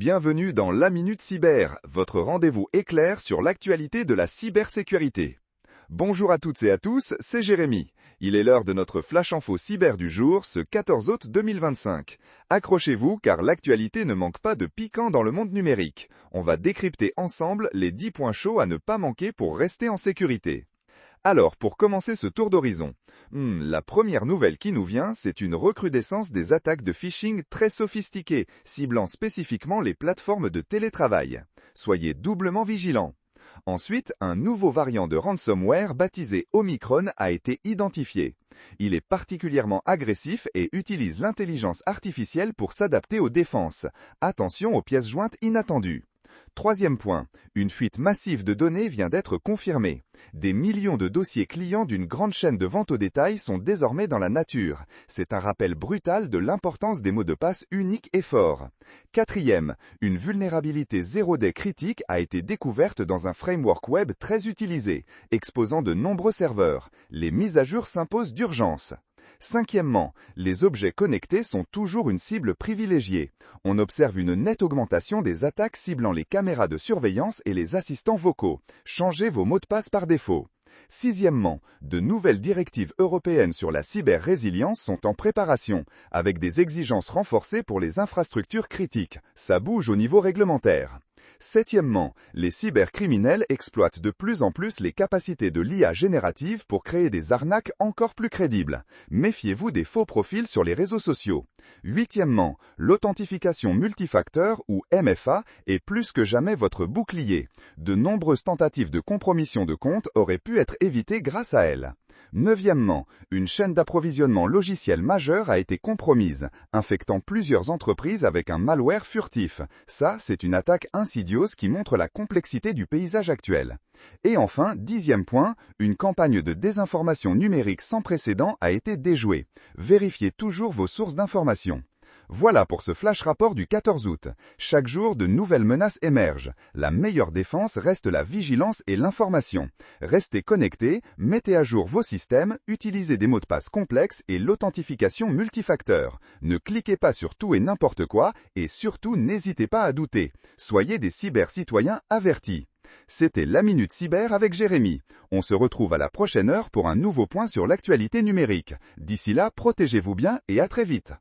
Bienvenue dans la Minute Cyber, votre rendez-vous éclair sur l'actualité de la cybersécurité. Bonjour à toutes et à tous, c'est Jérémy. Il est l'heure de notre Flash Info Cyber du jour, ce 14 août 2025. Accrochez-vous car l'actualité ne manque pas de piquant dans le monde numérique. On va décrypter ensemble les 10 points chauds à ne pas manquer pour rester en sécurité. Alors, pour commencer ce tour d'horizon, la première nouvelle qui nous vient, c'est une recrudescence des attaques de phishing très sophistiquées, ciblant spécifiquement les plateformes de télétravail. Soyez doublement vigilants. Ensuite, un nouveau variant de ransomware baptisé Omicron a été identifié. Il est particulièrement agressif et utilise l'intelligence artificielle pour s'adapter aux défenses. Attention aux pièces jointes inattendues. Troisième point, une fuite massive de données vient d'être confirmée. Des millions de dossiers clients d'une grande chaîne de vente au détail sont désormais dans la nature. C'est un rappel brutal de l'importance des mots de passe uniques et forts. Quatrième, une vulnérabilité 0-day critique a été découverte dans un framework web très utilisé, exposant de nombreux serveurs. Les mises à jour s'imposent d'urgence. Cinquièmement, les objets connectés sont toujours une cible privilégiée. On observe une nette augmentation des attaques ciblant les caméras de surveillance et les assistants vocaux. Changez vos mots de passe par défaut. Sixièmement, de nouvelles directives européennes sur la cyber-résilience sont en préparation, avec des exigences renforcées pour les infrastructures critiques. Ça bouge au niveau réglementaire. Septièmement, les cybercriminels exploitent de plus en plus les capacités de l'IA générative pour créer des arnaques encore plus crédibles. Méfiez-vous des faux profils sur les réseaux sociaux. Huitièmement, l'authentification multifacteur ou MFA est plus que jamais votre bouclier. De nombreuses tentatives de compromission de compte auraient pu être évitées grâce à elle. Neuvièmement, une chaîne d'approvisionnement logiciel majeure a été compromise, infectant plusieurs entreprises avec un malware furtif. Ça, c'est une attaque insidieuse qui montre la complexité du paysage actuel. Et enfin, dixième point, une campagne de désinformation numérique sans précédent a été déjouée. Vérifiez toujours vos sources d'information. Voilà pour ce flash rapport du 14 août. Chaque jour, de nouvelles menaces émergent. La meilleure défense reste la vigilance et l'information. Restez connectés, mettez à jour vos systèmes, utilisez des mots de passe complexes et l'authentification multifacteur. Ne cliquez pas sur tout et n'importe quoi et surtout n'hésitez pas à douter. Soyez des cyber-citoyens avertis. C'était la Minute Cyber avec Jérémy. On se retrouve à la prochaine heure pour un nouveau point sur l'actualité numérique. D'ici là, protégez-vous bien et à très vite.